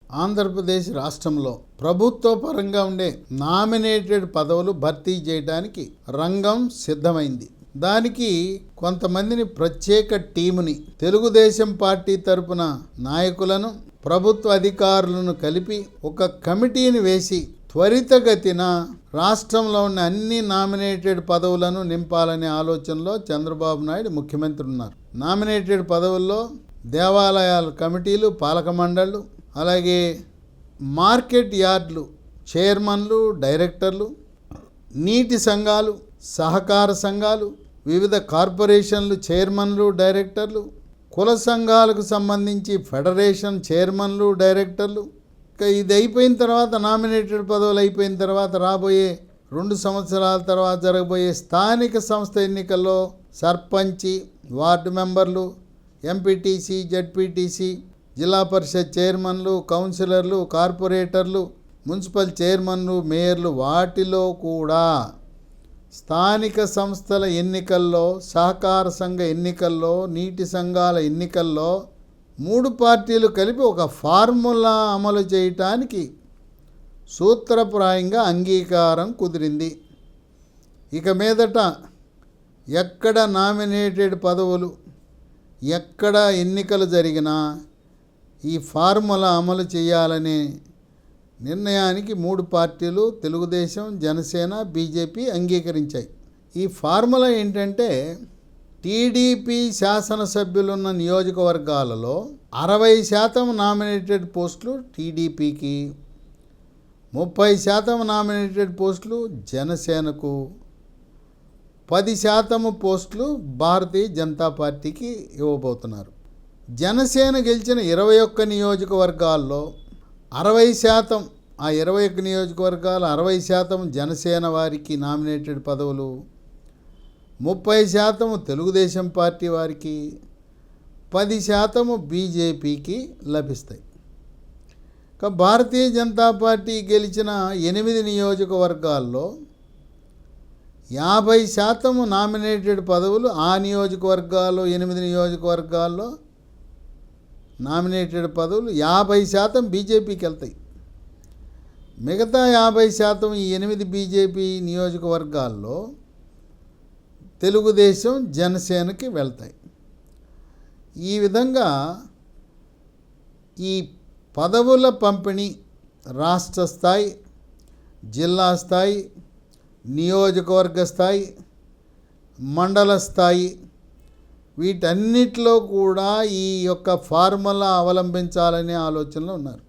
ఆంధ్రప్రదేశ్ రాష్ట్రంలో ప్రభుత్వ పరంగా ఉండే నామినేటెడ్ పదవులు భర్తీ చేయడానికి రంగం సిద్ధమైంది. దానికి కొంతమందిని ప్రత్యేక టీముని తెలుగుదేశం పార్టీ తరపున నాయకులను ప్రభుత్వ అధికారులను కలిపి ఒక కమిటీని వేసి త్వరితగతిన రాష్ట్రంలో ఉన్న అన్ని నామినేటెడ్ పదవులను నింపాలనే ఆలోచనలో చంద్రబాబు నాయుడు ముఖ్యమంత్రి ఉన్నారు. నామినేటెడ్ పదవుల్లో దేవాలయాల కమిటీలు, పాలక మండళ్ళు, అలాగే మార్కెట్ యార్డులు చైర్మన్లు, డైరెక్టర్లు, నీటి సంఘాలు, సహకార సంఘాలు, వివిధ కార్పొరేషన్లు చైర్మన్లు, డైరెక్టర్లు, కుల సంఘాలకు సంబంధించి ఫెడరేషన్ చైర్మన్లు, డైరెక్టర్లు. ఇది అయిపోయిన తర్వాత, నామినేటెడ్ పదవులు అయిపోయిన తర్వాత రాబోయే 2 సంవత్సరాల తర్వాత జరగబోయే స్థానిక సంస్థ ఎన్నికల్లో సర్పంచి, వార్డు మెంబర్లు, ఎంపీటీసీ, జడ్పీటీసీ, జిల్లా పరిషత్ చైర్మన్లు, కౌన్సిలర్లు, కార్పొరేటర్లు, మున్సిపల్ చైర్మన్లు, మేయర్లు, వాటిలో కూడా స్థానిక సంస్థల ఎన్నికల్లో, సహకార సంఘ ఎన్నికల్లో, నీటి సంఘాల ఎన్నికల్లో 3 పార్టీలు కలిపి ఒక ఫార్ములా అమలు చేయటానికి సూత్రప్రాయంగా అంగీకారం కుదిరింది. ఇక మీదట ఎక్కడ నామినేటెడ్ పదవులు, ఎక్కడ ఎన్నికలు జరిగినా ఈ ఫార్ములా అమలు చేయాలనే నిర్ణయానికి 3 పార్టీలు తెలుగుదేశం, జనసేన, బీజేపీ అంగీకరించాయి. ఈ ఫార్ములా ఏంటంటే, టీడీపీ శాసనసభ్యులున్న నియోజకవర్గాలలో 60% నామినేటెడ్ పోస్టులు టీడీపీకి, 30% నామినేటెడ్ పోస్టులు జనసేనకు, 10% పోస్టులు భారతీయ జనతా పార్టీకి ఇవ్వబోతున్నారు. జనసేన గెలిచిన 21 నియోజకవర్గాల్లో 60%, ఆ 21 నియోజకవర్గాలు 60% జనసేన వారికి నామినేటెడ్ పదవులు, 30% తెలుగుదేశం పార్టీ వారికి, 10% బీజేపీకి లభిస్తాయి. భారతీయ జనతా పార్టీ గెలిచిన 8 నియోజకవర్గాల్లో 50% నామినేటెడ్ పదవులు ఆ నియోజకవర్గాల్లో, 8 నియోజకవర్గాల్లో నామినేటెడ్ పదవులు 50% బీజేపీకి వెళ్తాయి. మిగతా 50% ఈ 8 బీజేపీ నియోజకవర్గాల్లో తెలుగుదేశం, జనసేనకి వెళ్తాయి. ఈ విధంగా ఈ పదవుల పంపిణీ రాష్ట్ర స్థాయి, జిల్లా స్థాయి, నియోజకవర్గ స్థాయి, మండల స్థాయి, వీటన్నిటిలో కూడా ఈ యొక్క ఫార్ములా అవలంబించాలనే ఆలోచనలో ఉన్నారు.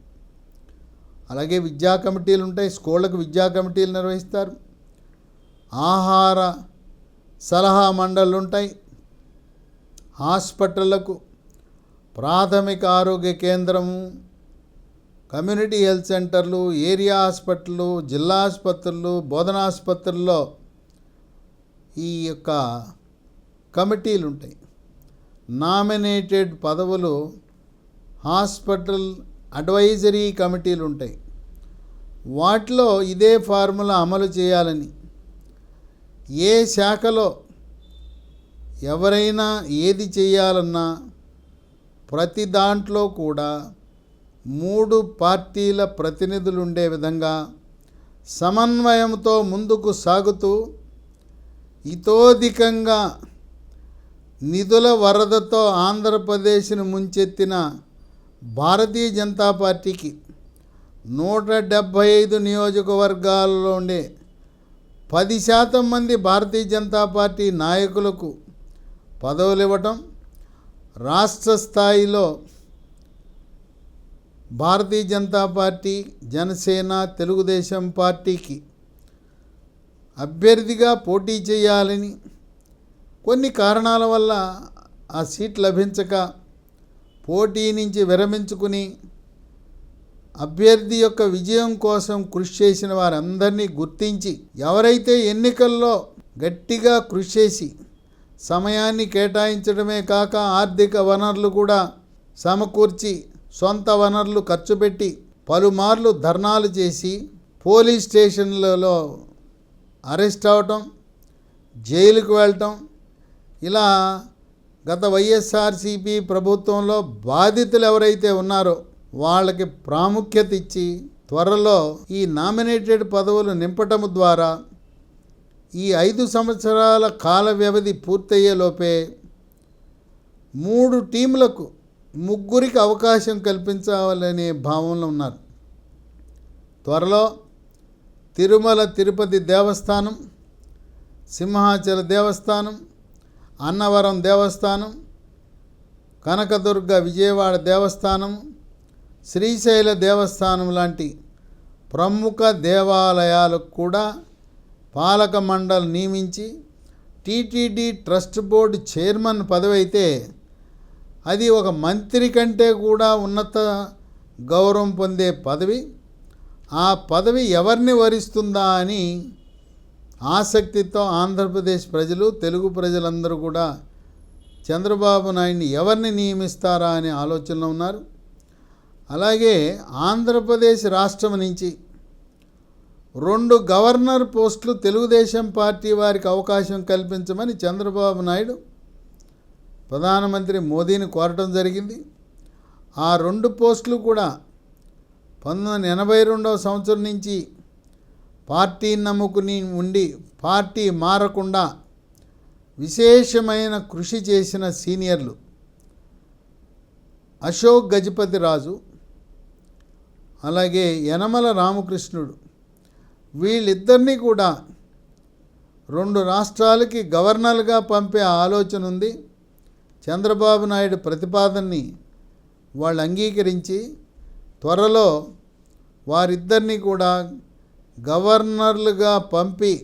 అలాగే విద్యా కమిటీలు ఉంటాయి, స్కూళ్ళకు విద్యా కమిటీలు నిర్వహిస్తారు. ఆహార సలహా మండళ్ళు ఉంటాయి. హాస్పిటళ్లకు ప్రాథమిక ఆరోగ్య కేంద్రము, కమ్యూనిటీ హెల్త్ సెంటర్లు, ఏరియా హాస్పిటళ్ళు, జిల్లా ఆసుపత్రులు, బోధనా ఆసుపత్రుల్లో ఈ యొక్క కమిటీలు ఉంటాయి. నామినేటెడ్ పదవులు హాస్పిటల్ అడ్వైజరీ కమిటీలు ఉంటాయి. వాటిలో ఇదే ఫార్ములా అమలు చేయాలని, ఏ శాఖలో ఎవరైనా ఏది చేయాలన్నా ప్రతి దాంట్లో కూడా 3 పార్టీల ప్రతినిధులు ఉండే విధంగా సమన్వయంతో ముందుకు సాగుతూ, ఇతోధికంగా నిధుల వరదతో ఆంధ్రప్రదేశ్ను ముంచెత్తిన భారతీయ జనతా పార్టీకి 175 నియోజకవర్గాల్లో ఉండే 10% మంది భారతీయ జనతా పార్టీ నాయకులకు పదవులు ఇవ్వటం, రాష్ట్ర స్థాయిలో భారతీయ జనతా పార్టీ, జనసేన, తెలుగుదేశం పార్టీకి అభ్యర్థిగా పోటీ చేయాలని, కొన్ని కారణాల వల్ల ఆ సీట్ లభించక పోటీ నుంచి విరమించుకుని అభ్యర్థి యొక్క విజయం కోసం కృషి చేసిన వారందరినీ గుర్తించి, ఎవరైతే ఎన్నికల్లో గట్టిగా కృషి చేసి సమయాన్ని కేటాయించడమే కాక ఆర్థిక వనరులు కూడా సమకూర్చి, సొంత వనరులు ఖర్చు పెట్టి పలుమార్లు ధర్నాలు చేసి పోలీస్ స్టేషన్లలో అరెస్ట్ అవటం, జైలుకు వెళ్ళటం, ఇలా గత వైఎస్ఆర్సీపీ ప్రభుత్వంలో బాధితులు ఎవరైతే ఉన్నారో వాళ్ళకి ప్రాముఖ్యత ఇచ్చి త్వరలో ఈ నామినేటెడ్ పదవులు నింపటం ద్వారా ఈ 5 సంవత్సరాల కాల వ్యవధి పూర్తయ్యేలోపే 3 టీంలకు 3కి అవకాశం కల్పించాలనే భావనలో ఉన్నారు. త్వరలో తిరుమల తిరుపతి దేవస్థానం, సింహాచల దేవస్థానం, అన్నవరం దేవస్థానం, కనకదుర్గ విజయవాడ దేవస్థానం, శ్రీశైల దేవస్థానం లాంటి ప్రముఖ దేవాలయాలకు కూడా పాలక మండలి నియమించి టీటీడీ ట్రస్ట్ బోర్డు చైర్మన్ పదవి అయితే అది ఒక మంత్రి కంటే కూడా ఉన్నత గౌరవం పొందే పదవి. ఆ పదవి ఎవరిని వరిస్తుందా అని ఆసక్తితో ఆంధ్రప్రదేశ్ ప్రజలు, తెలుగు ప్రజలందరూ కూడా చంద్రబాబు నాయుడిని ఎవరిని నియమిస్తారా అనే ఆలోచనలో ఉన్నారు. అలాగే ఆంధ్రప్రదేశ్ రాష్ట్రం నుంచి 2 గవర్నర్ పోస్టులు తెలుగుదేశం పార్టీ వారికి అవకాశం కల్పించమని చంద్రబాబు నాయుడు ప్రధానమంత్రి మోదీని కోరటం జరిగింది. ఆ 2 పోస్టులు కూడా 1982 సంవత్సరం నుంచి పార్టీని నమ్ముకుని ఉండి పార్టీ మారకుండా విశేషమైన కృషి చేసిన సీనియర్లు అశోక్ గజపతి రాజు, అలాగే యనమల రామకృష్ణుడు, వీళ్ళిద్దరినీ కూడా 2 రాష్ట్రాలకి గవర్నర్గా పంపే ఆలోచన ఉంది. చంద్రబాబు నాయుడు ప్రతిపాదనని వాళ్ళు అంగీకరించి త్వరలో వారిద్దరినీ కూడా గవర్నర్లుగా పంపి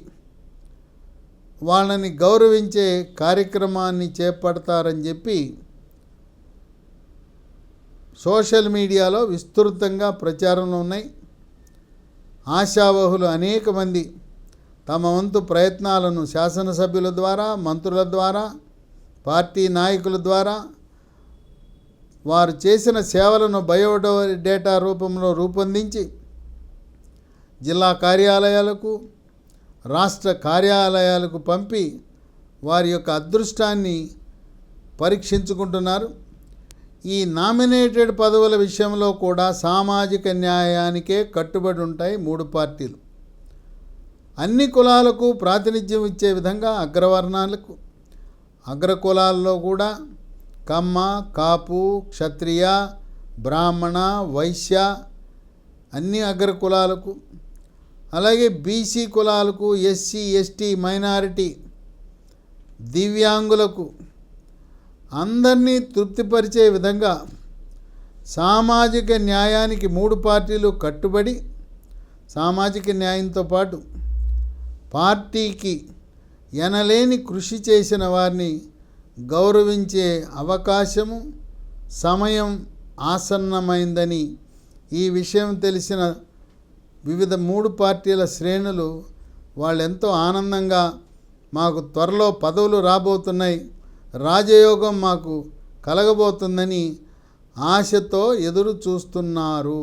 వాళ్ళని గౌరవించే కార్యక్రమాన్ని చేపడతారని చెప్పి సోషల్ మీడియాలో విస్తృతంగా ప్రచారంలో ఉన్నాయి. ఆశావహులు అనేక మంది తమ వంతు ప్రయత్నాలను శాసనసభ్యుల ద్వారా, మంత్రుల ద్వారా, పార్టీ నాయకుల ద్వారా వారు చేసిన సేవలను బయోడేటా రూపంలో రూపొందించి జిల్లా కార్యాలయాలకు, రాష్ట్ర కార్యాలయాలకు పంపి వారి యొక్క అదృష్టాన్ని పరీక్షించుకుంటున్నారు. ఈ నామినేటెడ్ పదవుల విషయంలో కూడా సామాజిక న్యాయానికే కట్టుబడి ఉంటాయి 3 పార్టీలు. అన్ని కులాలకు ప్రాతినిధ్యం ఇచ్చే విధంగా అగ్రవర్ణాలకు, అగ్రకులాల్లో కూడా కమ్మ, కాపు, క్షత్రియ, బ్రాహ్మణ, వైశ్య అన్ని అగ్రకులాలకు, అలాగే బీసీ కులాలకు, ఎస్సీ, ఎస్టీ, మైనారిటీ, దివ్యాంగులకు అందరినీ తృప్తిపరిచే విధంగా సామాజిక న్యాయానికి 3 పార్టీలు కట్టుబడి సామాజిక న్యాయంతో పాటు పార్టీకి ఎనలేని కృషి చేసిన వారిని గౌరవించే అవకాశము, సమయం ఆసన్నమైందని ఈ విషయం తెలిసిన వివిధ 3 పార్టీల శ్రేణులు వాళ్ళెంతో ఆనందంగా మాకు త్వరలో పదవులు రాబోతున్నాయి, రాజయోగం మాకు కలగబోతుందని ఆశతో ఎదురు చూస్తున్నారు.